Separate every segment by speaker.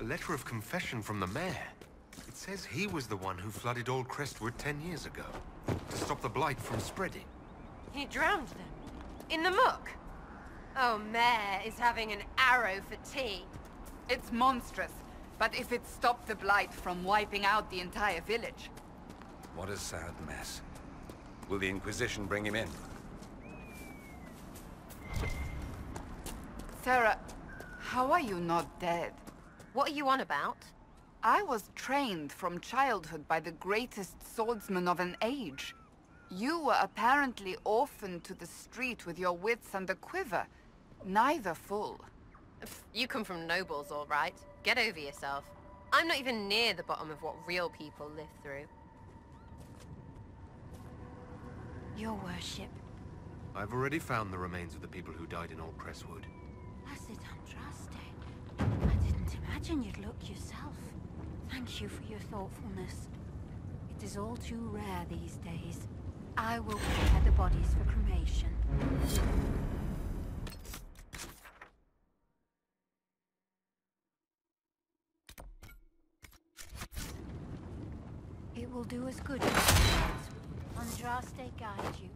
Speaker 1: A letter of confession from the mayor. It says he was the one who flooded Old Crestwood 10 years ago, to stop the blight from spreading.
Speaker 2: He drowned them? In the muck? Oh, Mayor is having an arrow for tea.
Speaker 3: It's monstrous, but if it stopped the blight from wiping out the entire village...
Speaker 4: What a sad mess. Will the Inquisition bring him in?
Speaker 3: Sarah, how are you not dead?
Speaker 2: What are you on about?
Speaker 3: I was trained from childhood by the greatest swordsman of an age. You were apparently orphaned to the street with your wits and a quiver. Neither full.
Speaker 2: You come from nobles, all right. Get over yourself. I'm not even near the bottom of what real people live through.
Speaker 5: Your worship.
Speaker 1: I've already found the remains of the people who died in Old Crestwood.
Speaker 5: Blessed Andraste. I didn't imagine you'd look yourself. Thank you for your thoughtfulness. It is all too rare these days. I will prepare the bodies for cremation. It will do us good. Andraste guide you.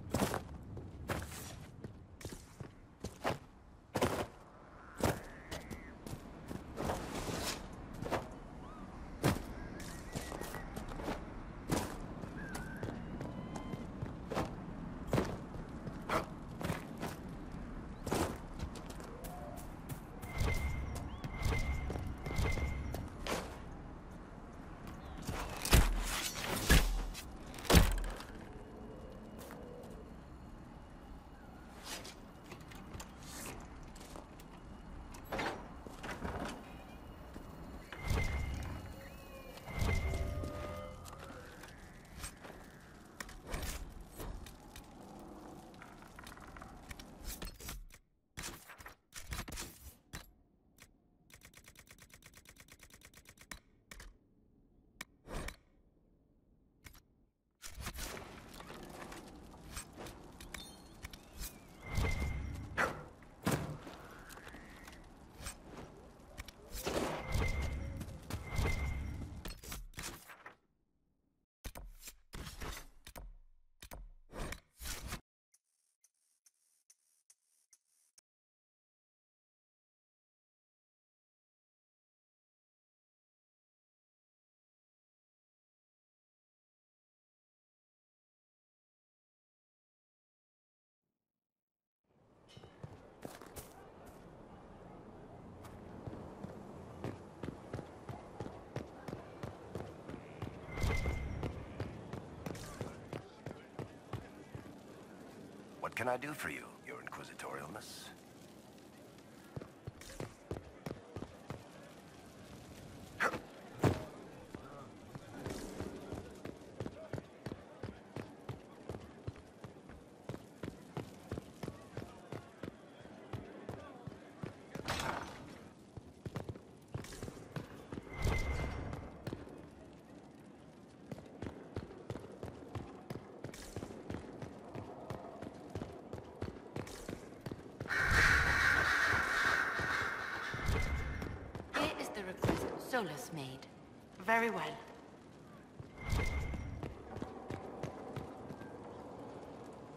Speaker 6: What can I do for you, your inquisitorialness?
Speaker 5: Solus made. Very well.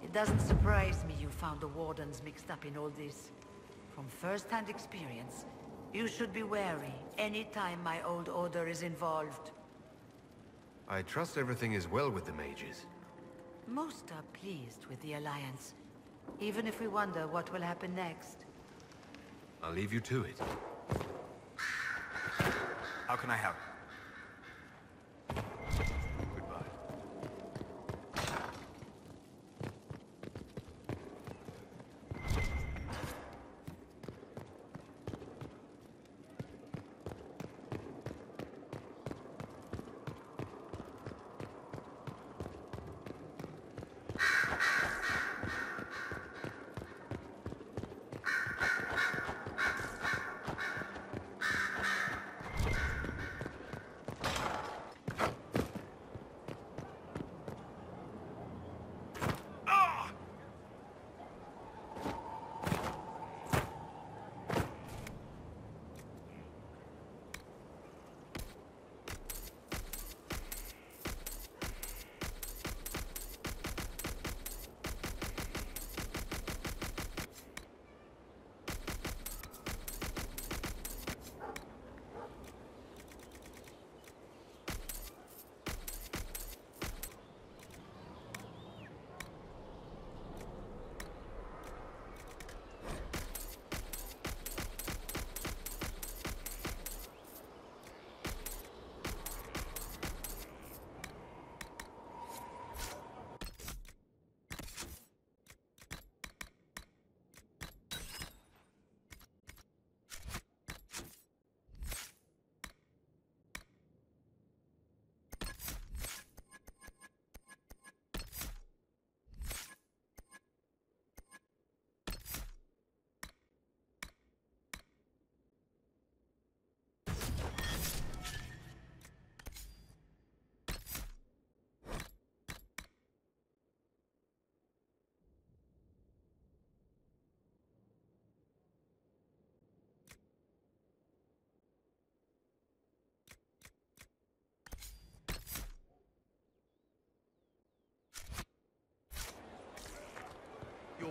Speaker 7: It doesn't surprise me you found the Wardens mixed up in all this. From first-hand experience, you should be wary anytime my old order is involved.
Speaker 1: I trust everything is well with the mages.
Speaker 7: Most are pleased with the Alliance, even if we wonder what will happen next.
Speaker 1: I'll leave you to it.
Speaker 6: How can I help?
Speaker 1: Goodbye.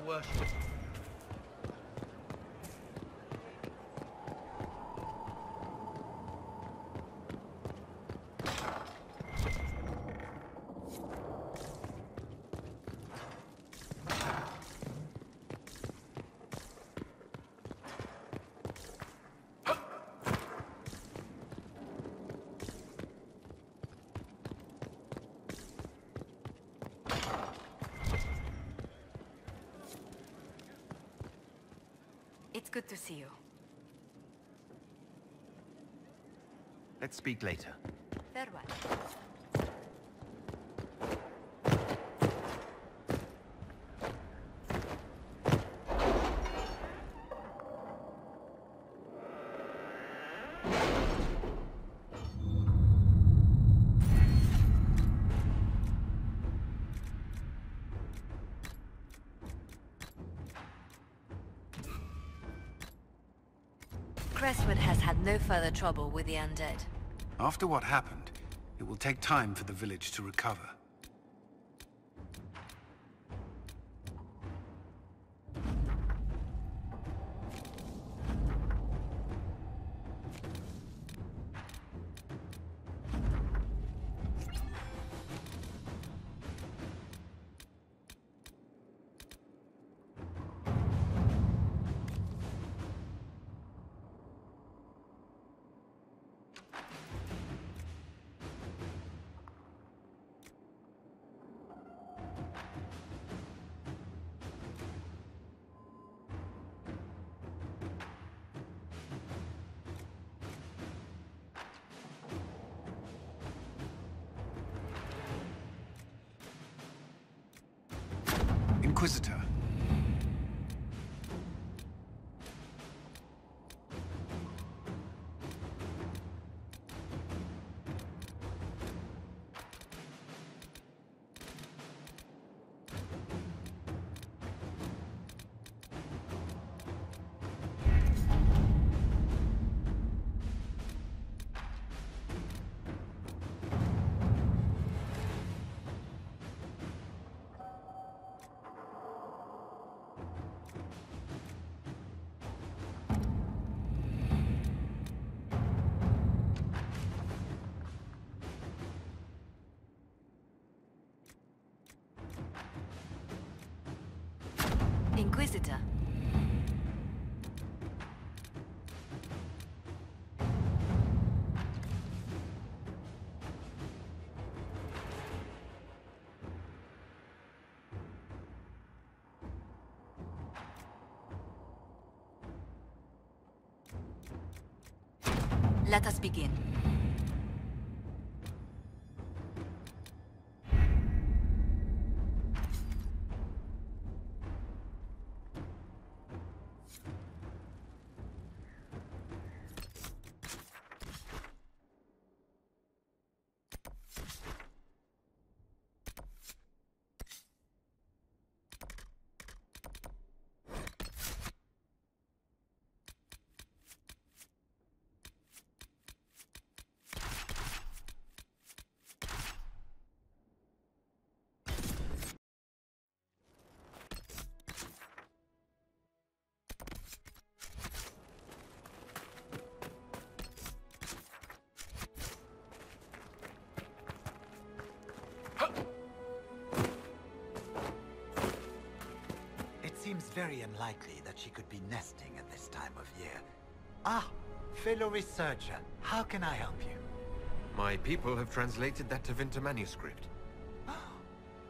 Speaker 8: worship.
Speaker 5: It's good to see you.
Speaker 1: Let's speak later.
Speaker 5: Farewell. Crestwood has had no further trouble with the undead.
Speaker 9: After what happened, it will take time for the village to recover. Inquisitor.
Speaker 5: Inquisitor. Let us begin.
Speaker 10: Seems very unlikely that she could be nesting at this time of year. Ah, fellow researcher, how can I help you?
Speaker 1: My people have translated that Tevinter manuscript.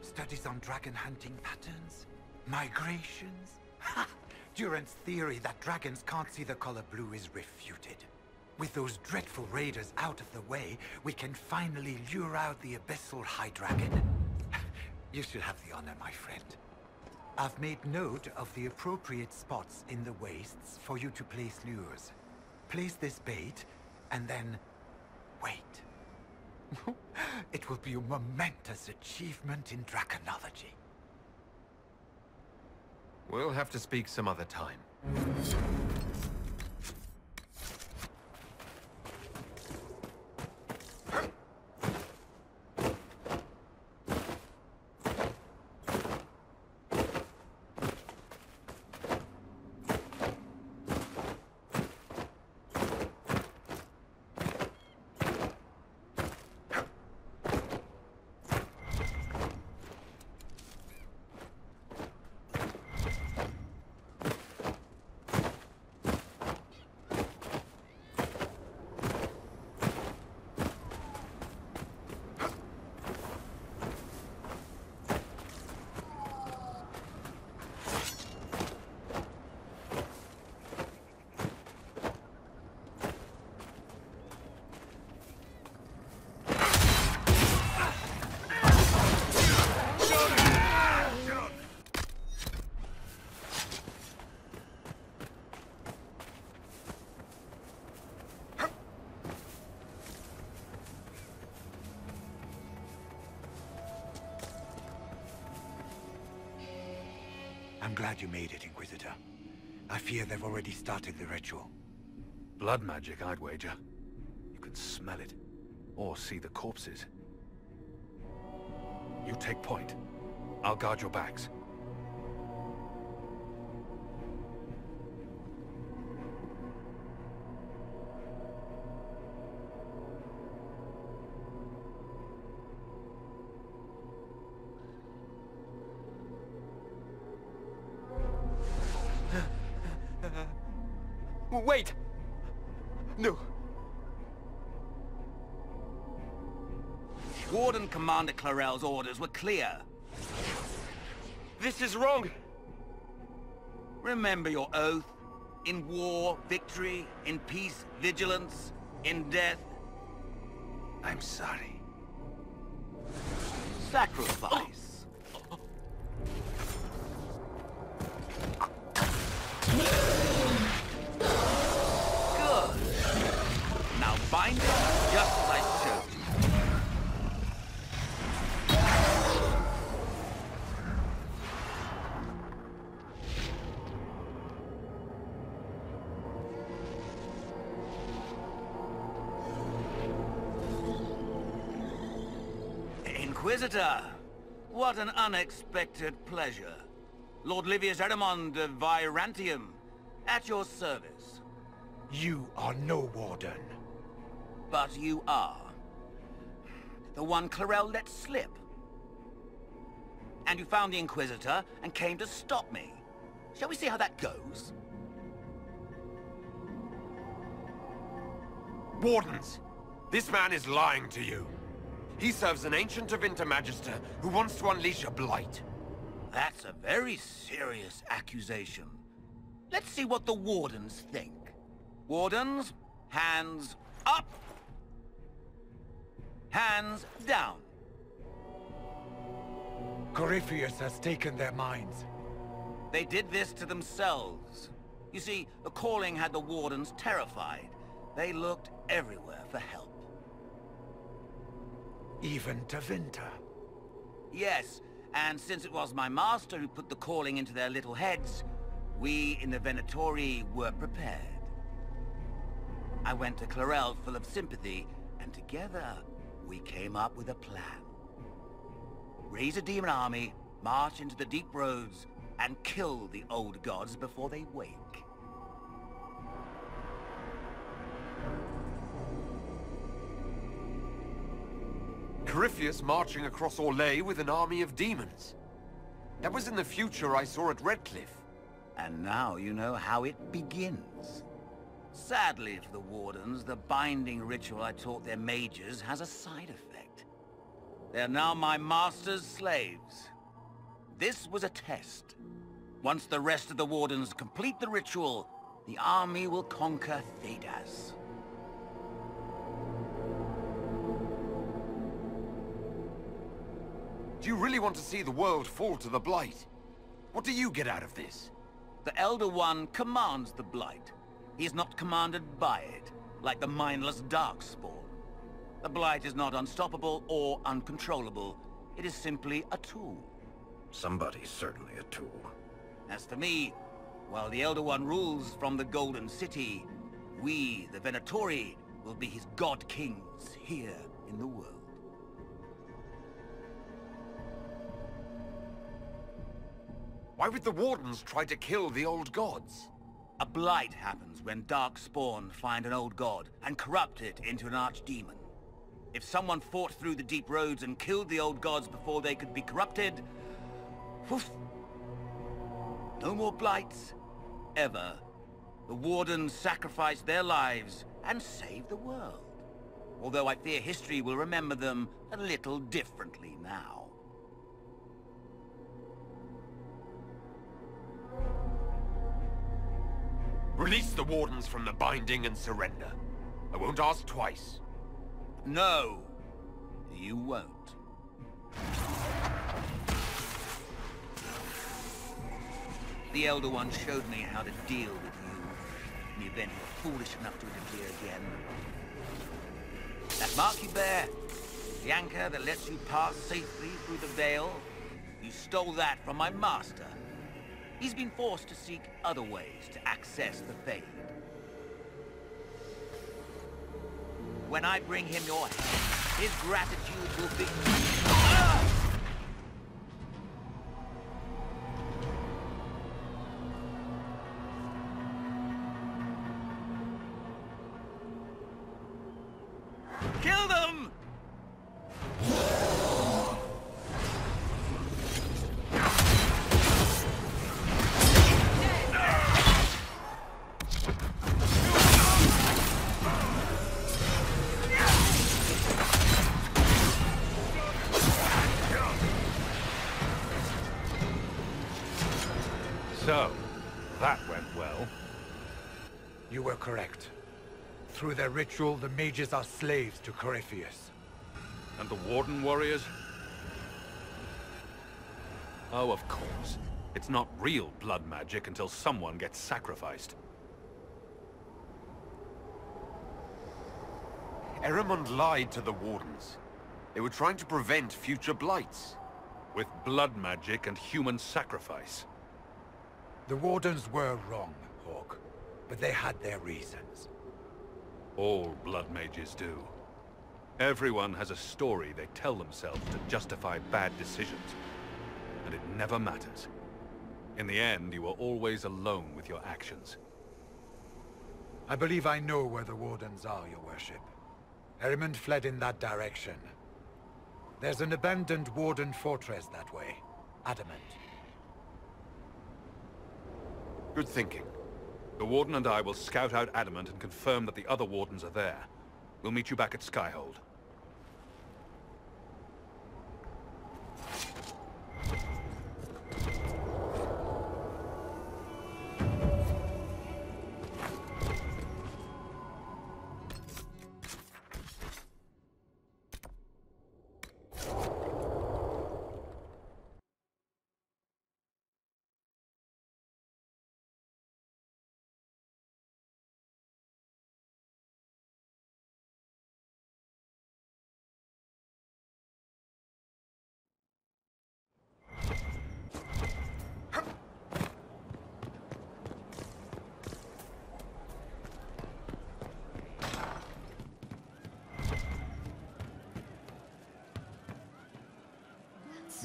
Speaker 10: Studies on dragon hunting patterns? Migrations? Ha! Durant's theory that dragons can't see the color blue is refuted. With those dreadful raiders out of the way, we can finally lure out the abyssal high dragon. You should have the honor, my friend. I've made note of the appropriate spots in the wastes for you to place lures. Place this bait, and then wait. It will be a momentous achievement in draconology.
Speaker 1: We'll have to speak some other time.
Speaker 10: I'm glad you made it, Inquisitor. I fear they've already started the ritual.
Speaker 9: Blood magic, I'd wager. You can smell it. Or see the corpses. You take point. I'll guard your backs.
Speaker 8: Wait! No.
Speaker 11: Warden Commander Clarel's orders were clear.
Speaker 8: This is wrong!
Speaker 11: Remember your oath. In war, victory. In peace, vigilance. In death...
Speaker 8: I'm sorry.
Speaker 11: Sacrifice. Good. Now bind it just as I showed you. Inquisitor, what an unexpected pleasure. Lord Livius Erimond of Virantium, at your service.
Speaker 10: You are no warden.
Speaker 11: But you are. The one Clarel let slip. And you found the Inquisitor and came to stop me. Shall we see how that goes?
Speaker 1: Wardens! This man is lying to you. He serves an ancient of Intermagister who wants to unleash a blight.
Speaker 11: That's a very serious accusation. Let's see what the Wardens think. Wardens, hands up. Hands down.
Speaker 10: Corypheus has taken their minds.
Speaker 11: They did this to themselves. You see, the calling had the Wardens terrified. They looked everywhere for help.
Speaker 10: Even to Vinter.
Speaker 11: Yes, and since it was my master who put the calling into their little heads, we in the Venatori were prepared. I went to Clarel full of sympathy, and together we came up with a plan. Raise a demon army, march into the deep roads, and kill the old gods before they wake.
Speaker 1: Corypheus marching across Orlais with an army of demons. That was in the future I saw at Redcliffe.
Speaker 11: And now you know how it begins. Sadly for the Wardens, the binding ritual I taught their mages has a side effect. They're now my master's slaves. This was a test. Once the rest of the Wardens complete the ritual, the army will conquer Tedasa.
Speaker 1: Do you really want to see the world fall to the Blight? What do you get out of this?
Speaker 11: The Elder One commands the Blight. He is not commanded by it, like the mindless Darkspawn. The Blight is not unstoppable or uncontrollable. It is simply a tool.
Speaker 6: Somebody's certainly a tool.
Speaker 11: As for me, while the Elder One rules from the Golden City, we, the Venatori, will be his God Kings here in the world.
Speaker 1: Why would the Wardens try to kill the old gods?
Speaker 11: A blight happens when Darkspawn find an old god and corrupt it into an archdemon. If someone fought through the deep roads and killed the old gods before they could be corrupted... Woof! No more blights, ever. The Wardens sacrificed their lives and saved the world. Although I fear history will remember them a little differently now.
Speaker 1: Release the Wardens from the binding and surrender. I won't ask twice.
Speaker 11: No, you won't. The Elder One showed me how to deal with you in the event you were foolish enough to interfere again. That mark you bear, the anchor that lets you pass safely through the veil, you stole that from my master. He's been forced to seek other ways to access the Fade. When I bring him your hand, his gratitude will be... Kill them!
Speaker 9: So, that went well.
Speaker 10: You were correct. Through their ritual, the mages are slaves to Corypheus.
Speaker 9: And the Warden warriors? Oh, of course. It's not real blood magic until someone gets sacrificed.
Speaker 1: Eramond lied to the Wardens. They were trying to prevent future blights.
Speaker 9: With blood magic and human sacrifice.
Speaker 10: The Wardens were wrong, Hawk, but they had their reasons.
Speaker 9: All blood mages do. Everyone has a story they tell themselves to justify bad decisions. And it never matters. In the end, you are always alone with your actions.
Speaker 10: I believe I know where the Wardens are, Your Worship. Eramond fled in that direction. There's an abandoned Warden fortress that way. Adamant.
Speaker 1: Good thinking.
Speaker 9: The Warden and I will scout out Adamant and confirm that the other Wardens are there. We'll meet you back at Skyhold.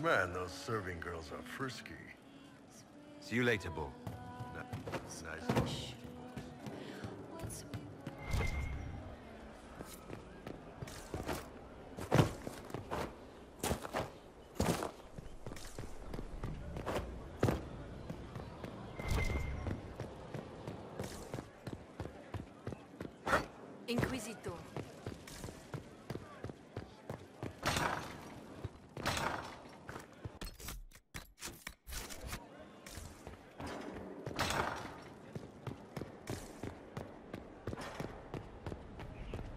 Speaker 12: Man, those serving girls are frisky.
Speaker 1: See you later, Bull.
Speaker 12: Nice.
Speaker 5: Inquisitor.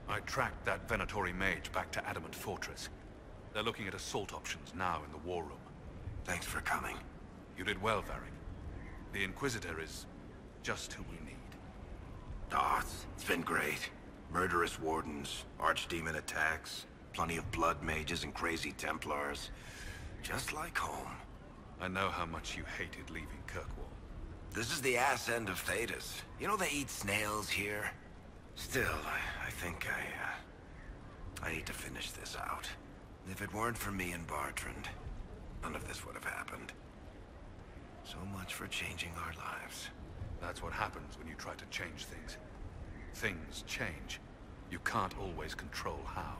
Speaker 9: I tracked that Venatori mage back to Adamant Fortress. They're looking at assault options now in the war room.
Speaker 6: Thanks for coming.
Speaker 9: You did well, Varric. The Inquisitor is just who we need.
Speaker 6: Oh, it's been great. Murderous Wardens, Archdemon attacks, plenty of blood mages and crazy Templars. Just like home.
Speaker 9: I know how much you hated leaving Kirkwall.
Speaker 6: This is the ass end of Tedasa. You know they eat snails here? Still, I think I need to finish this out. If it weren't for me and Bartrand, none of this would have happened. So much for changing our lives.
Speaker 9: That's what happens when you try to change things. Things change. You can't always control how.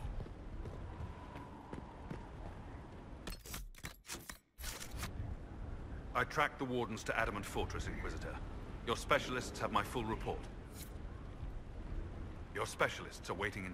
Speaker 9: I tracked the Wardens to Adamant Fortress, Inquisitor. Your specialists have my full report. Your specialists are waiting in...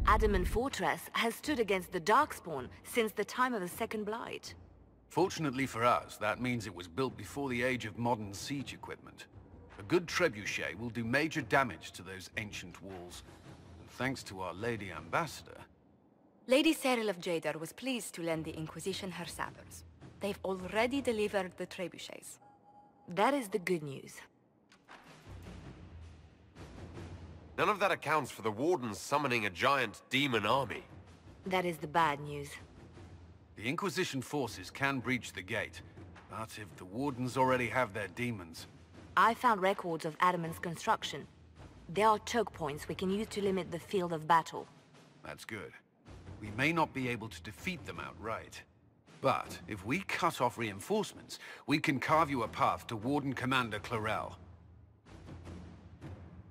Speaker 13: Adamant Fortress has stood against the Darkspawn since the time of the Second Blight.
Speaker 9: Fortunately for us, that means it was built before the age of modern siege equipment. A good trebuchet will do major damage to those ancient walls. And thanks to our Lady Ambassador...
Speaker 13: Lady Cyril of Jadar was pleased to lend the Inquisition her sabres. They've already delivered the trebuchets. That is the good news.
Speaker 1: None of that accounts for the Wardens summoning a giant demon army.
Speaker 13: That is the bad news.
Speaker 9: The Inquisition forces can breach the gate, but if the Wardens already have their demons...
Speaker 13: I found records of Adamant's construction. There are choke points we can use to limit the field of battle.
Speaker 9: That's good. We may not be able to defeat them outright. But if we cut off reinforcements, we can carve you a path to Warden Commander Clarel.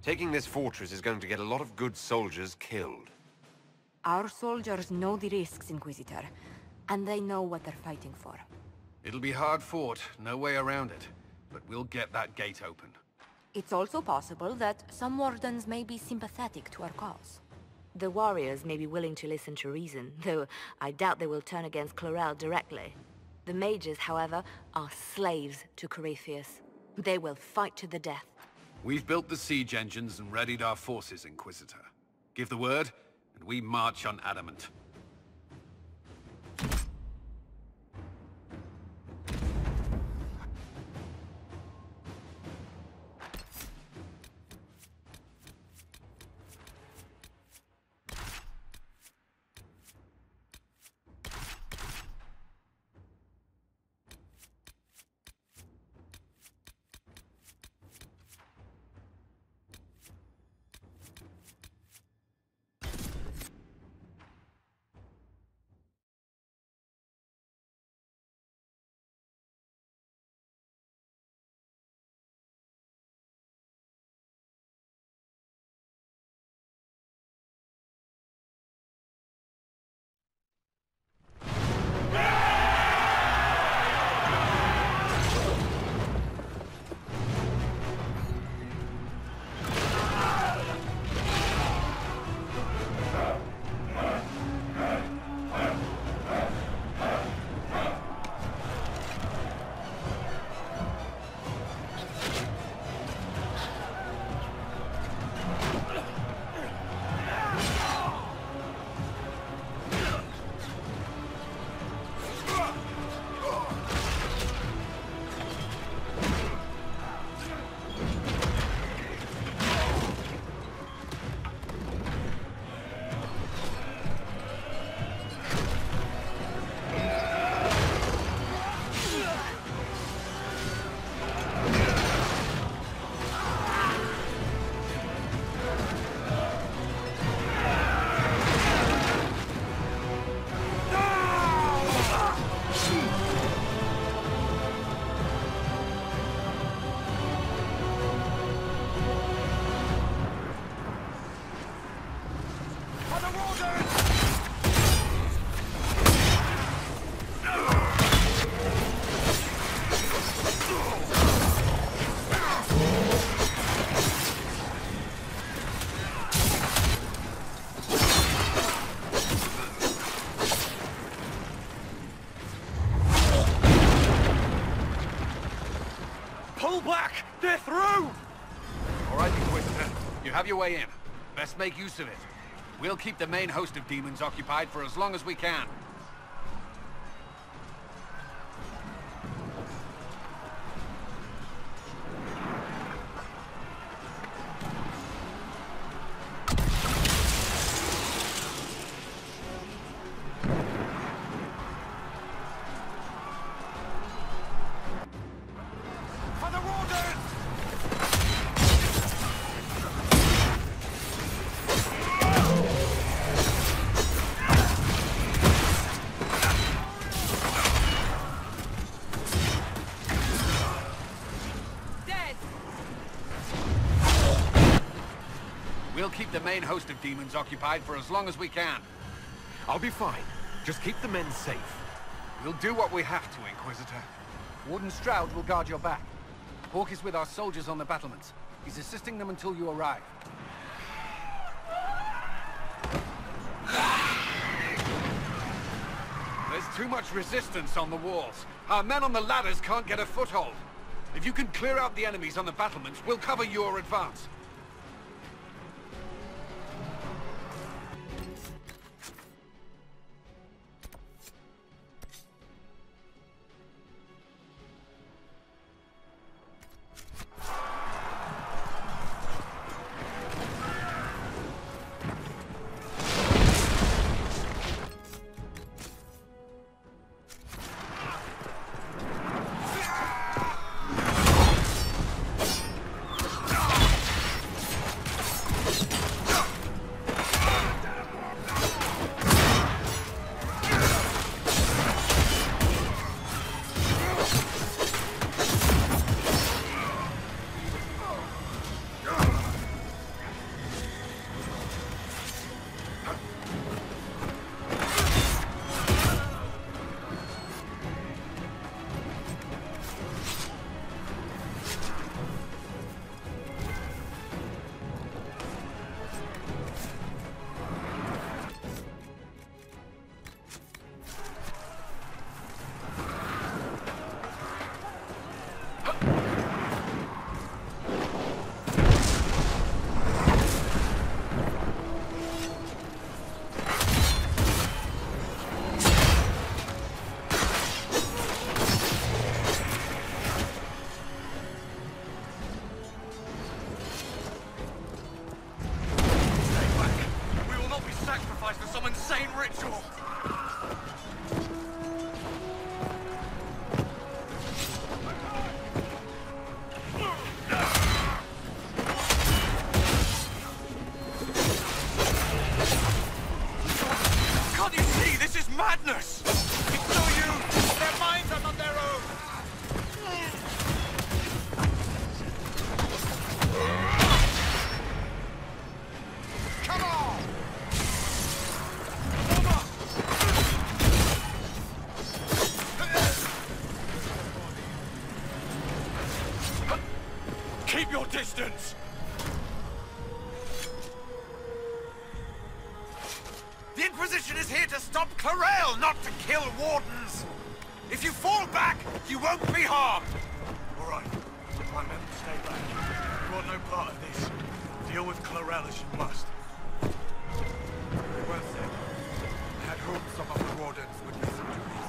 Speaker 1: Taking this fortress is going to get a lot of good soldiers killed.
Speaker 13: Our soldiers know the risks, Inquisitor, and they know what they're fighting for.
Speaker 9: It'll be hard fought, no way around it, but we'll get that gate open.
Speaker 13: It's also possible that some Wardens may be sympathetic to our cause. The warriors may be willing to listen to reason, though I doubt they will turn against Clarel directly. The mages, however, are slaves to Corypheus. They will fight to the death.
Speaker 9: We've built the siege engines and readied our forces, Inquisitor. Give the word, and we march on Adamant.
Speaker 8: Pull back! They're through!
Speaker 9: All right, Inquisitor. You have your way in. Best make use of it. We'll keep the main host of demons occupied for as long as we can. We'll keep the main host of demons occupied for as long as we can.
Speaker 1: I'll be fine. Just keep the men safe.
Speaker 9: We'll do what we have to, Inquisitor.
Speaker 14: Warden Stroud will guard your back. Hawk is with our soldiers on the battlements. He's assisting them until you arrive.
Speaker 9: There's
Speaker 14: too much resistance on the walls. Our men on the ladders can't get a foothold. If you can clear out the enemies on the battlements, we'll cover your advance.
Speaker 8: Keep your distance!
Speaker 6: The Inquisition is here to stop Clarel, not to kill wardens! If you fall back, you won't be harmed!
Speaker 12: All right. My men will stay back. You want no part of this. Deal with Clarel as you must.
Speaker 10: Well said. I had hoped some of the wardens would listen to reason.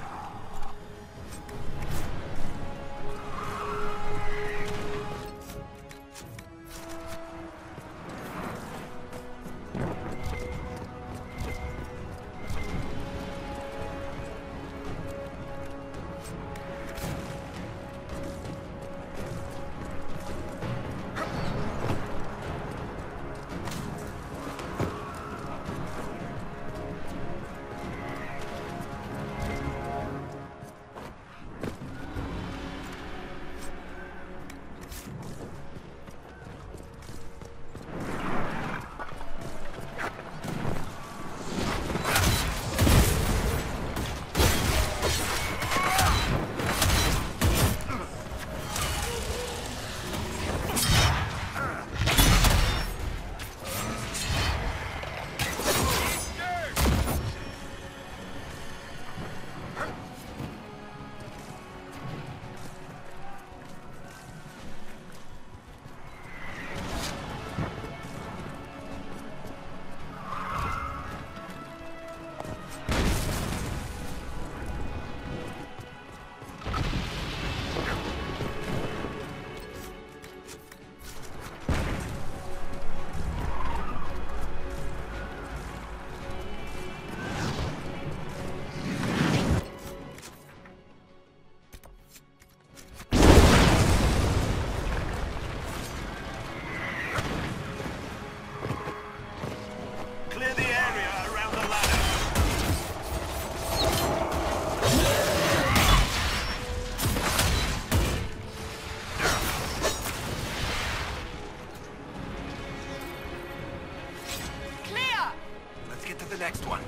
Speaker 6: Next one.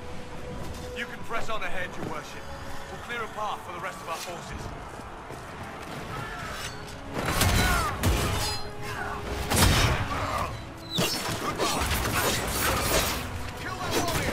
Speaker 8: You can press on ahead, your worship. We'll clear a path for the rest of our forces.
Speaker 6: Kill that warrior!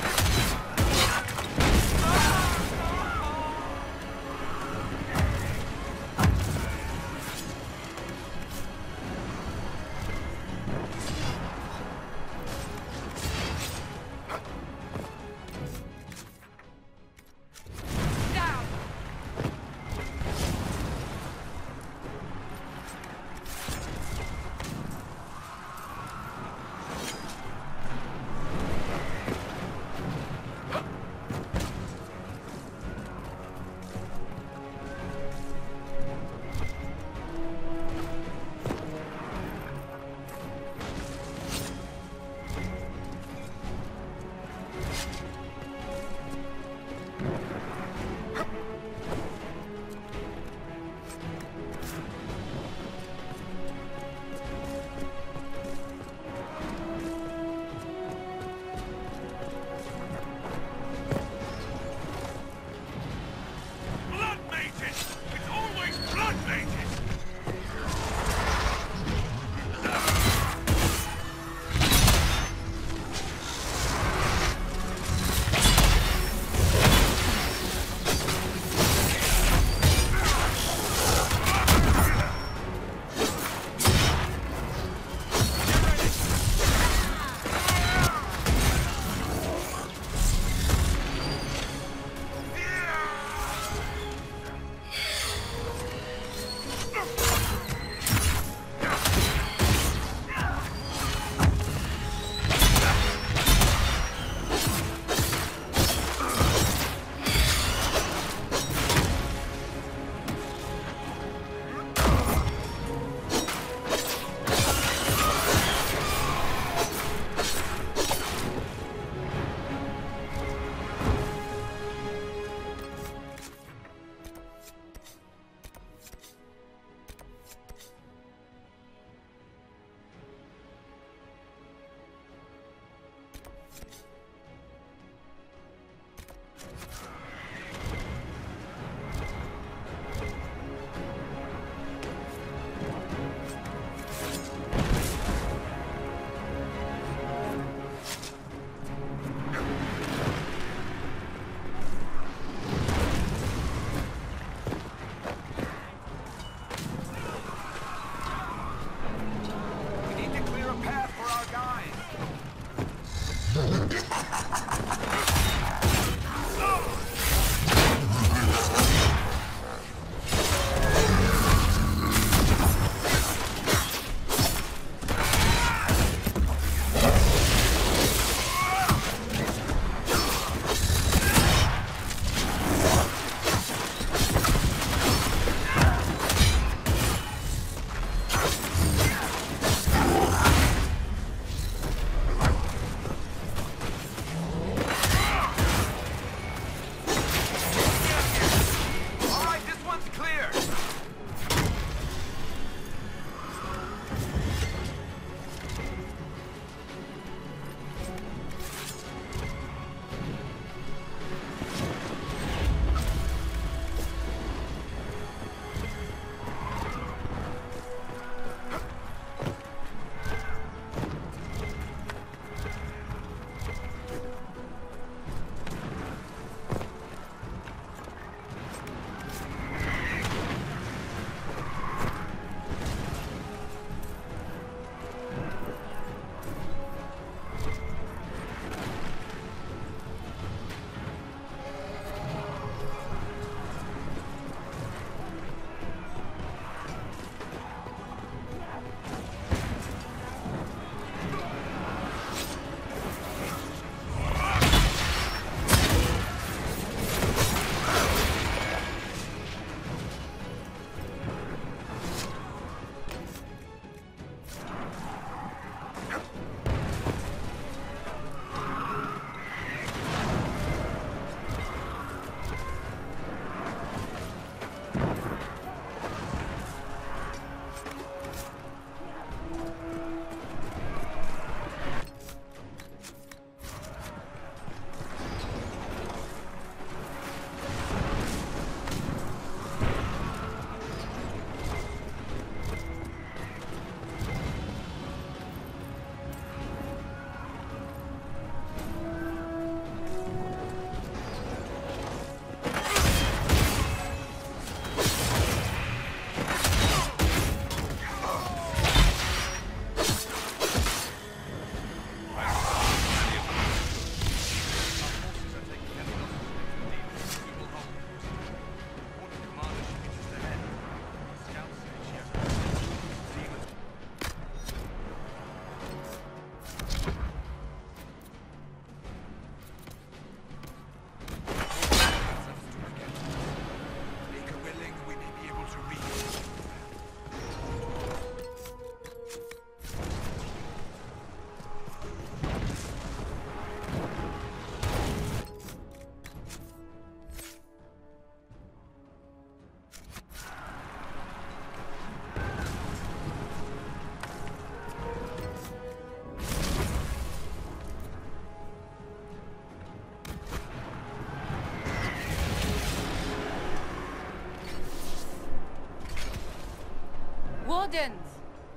Speaker 5: Wardens!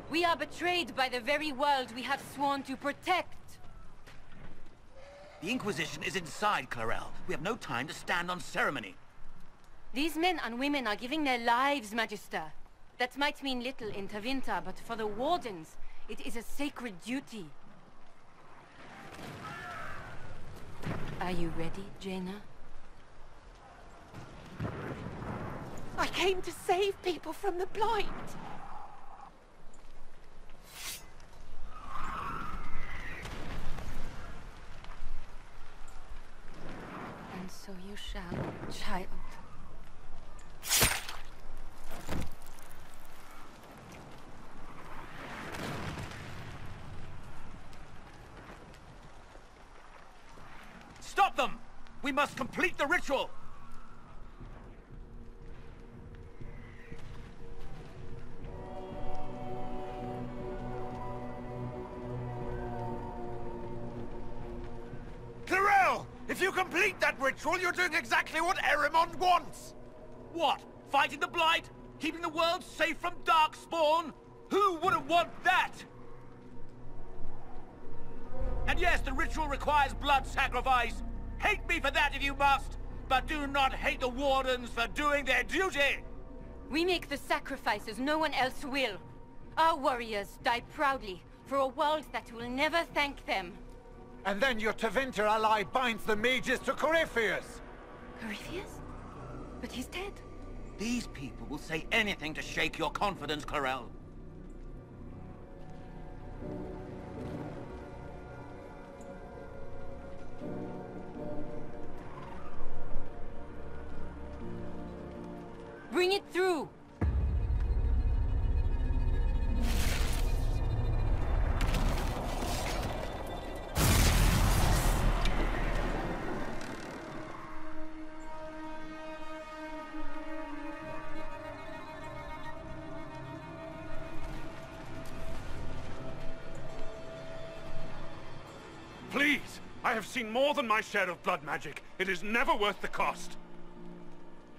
Speaker 5: We are betrayed by the very world we have sworn to protect.
Speaker 11: The Inquisition is inside, Clarel. We have no time to stand on ceremony.
Speaker 5: These men and women are giving their lives, Magister. That might mean little in Tevinter, but for the Wardens, it is a sacred duty. Are you ready, Jaina?
Speaker 15: I came to save people from the blight.
Speaker 5: And so you shall, child.
Speaker 11: Stop them! We must complete the ritual!
Speaker 8: Clarel! If you complete that ritual, you're doing exactly what Erimond wants!
Speaker 11: What? Fighting the Blight? Keeping the world safe from Darkspawn? Who wouldn't want that? And yes, the ritual requires blood sacrifice. Hate me for that if you must, but do not hate the Wardens for doing their duty!
Speaker 5: We make the sacrifices no one else will. Our warriors die proudly for a world that will never thank them.
Speaker 10: And then your Tevinter ally binds the mages to Corypheus!
Speaker 5: Corypheus? But he's dead.
Speaker 11: These people will say anything to shake your confidence, Clarel.
Speaker 5: Bring it through!
Speaker 14: Please! I have seen more than my share of blood magic. It is never worth the cost.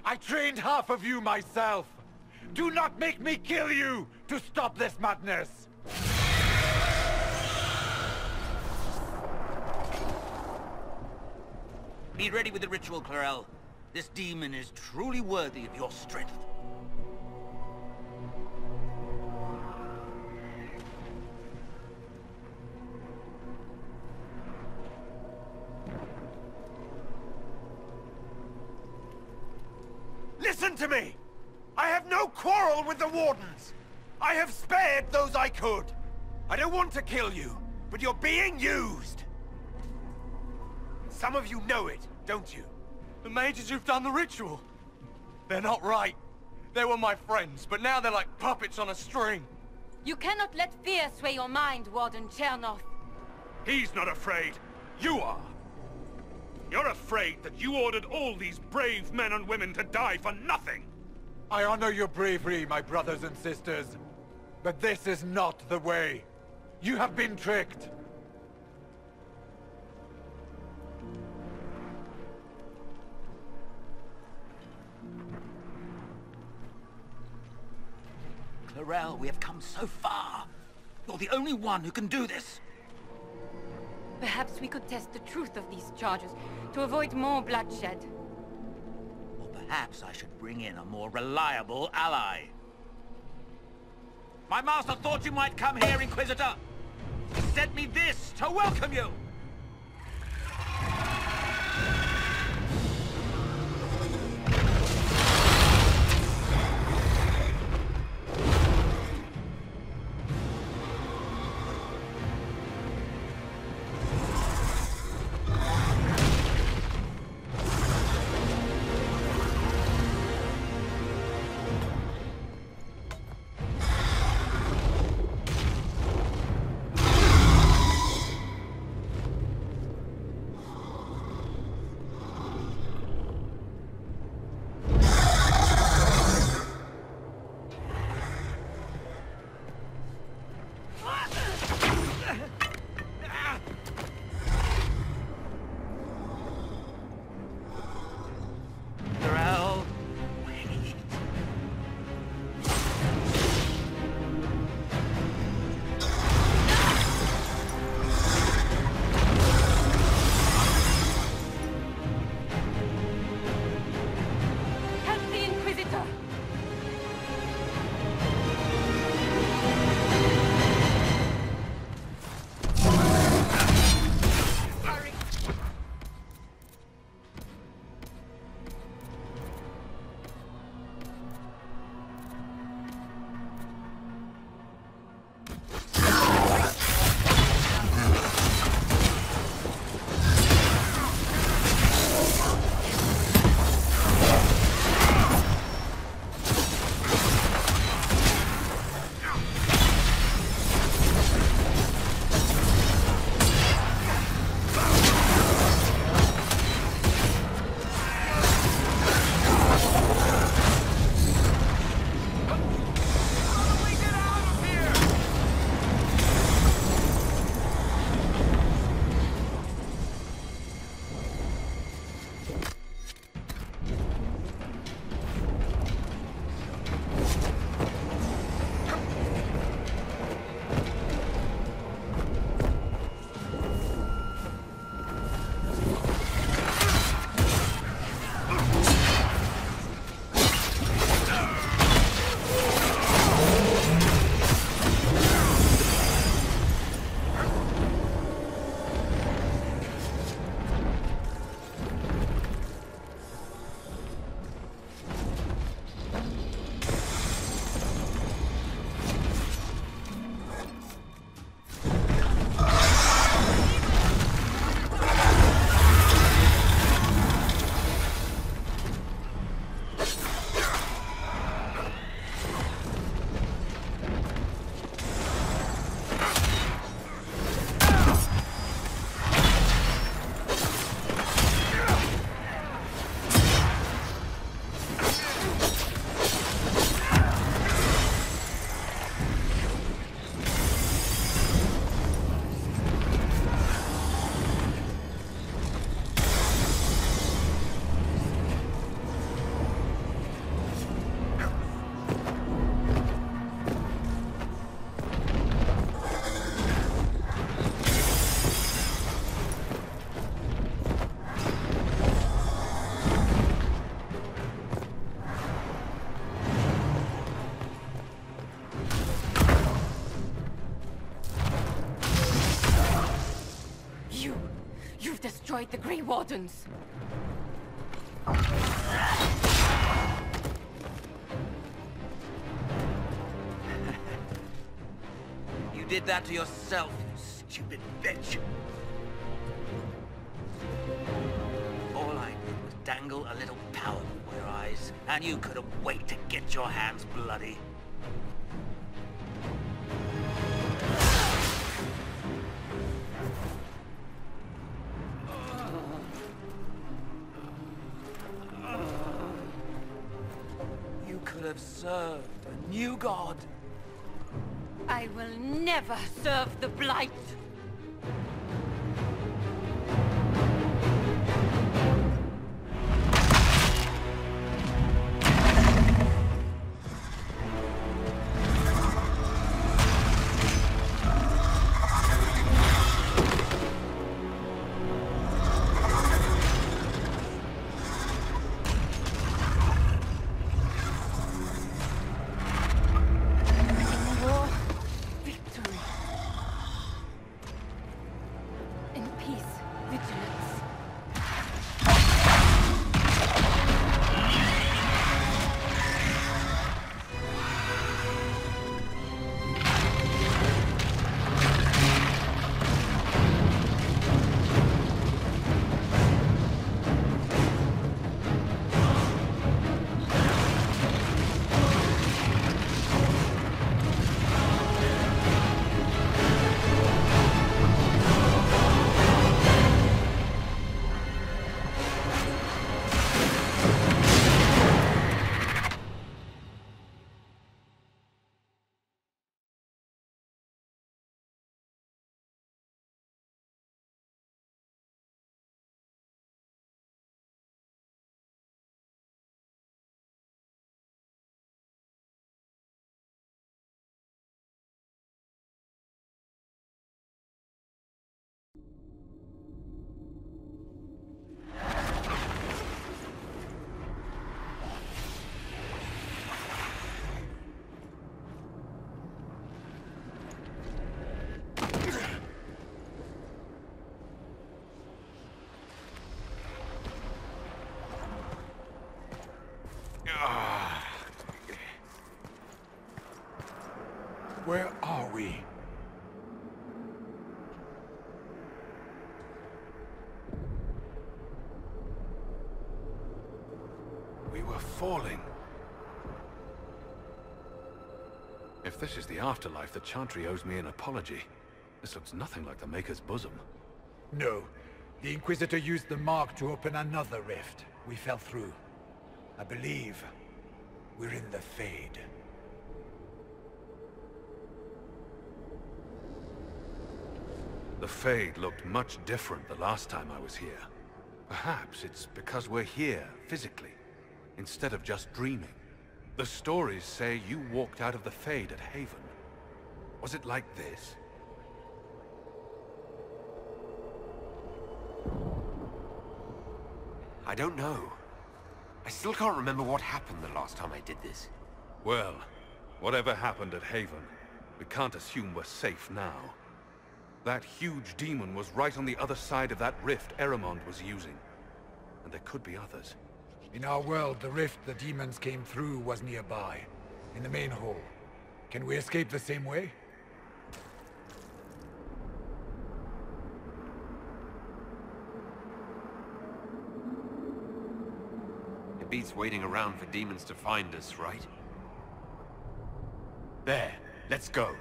Speaker 10: I trained half of you myself! Do not make me kill you to stop this madness!
Speaker 11: Be ready with the ritual, Clarel. This demon is truly worthy of your strength.
Speaker 8: Listen to me! I have no quarrel with the Wardens! I have spared those I could! I don't want to kill you, but you're being used! Some of you know it, don't you?
Speaker 12: The mages who've done the ritual. They're not right. They were my friends, but now they're like puppets on a string.
Speaker 5: You cannot let fear sway your mind, Warden Chernoff.
Speaker 14: He's not afraid. You are. You're afraid that you ordered all these brave men and women to die for nothing.
Speaker 10: I honor your bravery, my brothers and sisters. But this is not the way. You have been tricked.
Speaker 11: Clarel, we have come so far. You're the only one who can do this.
Speaker 5: Perhaps we could test the truth of these charges to avoid more bloodshed.
Speaker 11: Or perhaps I should bring in a more reliable ally. My master thought you might come here, Inquisitor. He sent me this to welcome you.
Speaker 15: destroyed the Grey Wardens.
Speaker 11: You did that to yourself, you stupid bitch. All I did was dangle a little power before your eyes, and you couldn't wait to get your hands bloody. You could have served a new god.
Speaker 15: I will never serve the Blight!
Speaker 10: Where are we?
Speaker 9: We were falling. If this is the afterlife, the Chantry owes me an apology. This looks nothing like the Maker's bosom.
Speaker 10: No. The Inquisitor used the mark to open another rift. We fell through. I believe we're in the Fade.
Speaker 9: The Fade looked much different the last time I was here. Perhaps it's because we're here, physically, instead of just dreaming. The stories say you walked out of the Fade at Haven. Was it like this?
Speaker 1: I don't know. I still can't remember what happened the last time I did this.
Speaker 9: Well, whatever happened at Haven, we can't assume we're safe now. That huge demon was right on the other side of that rift Eramond was using. And there could be others.
Speaker 10: In our world, the rift the demons came through was nearby, in the main hall. Can we escape the same way?
Speaker 1: It beats waiting around for demons to find us, right? There, let's go.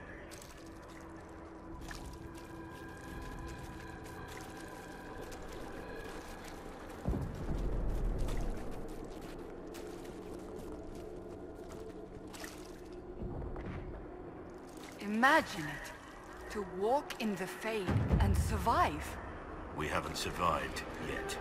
Speaker 3: Imagine it. To walk in the Fade and survive.
Speaker 12: We haven't survived yet.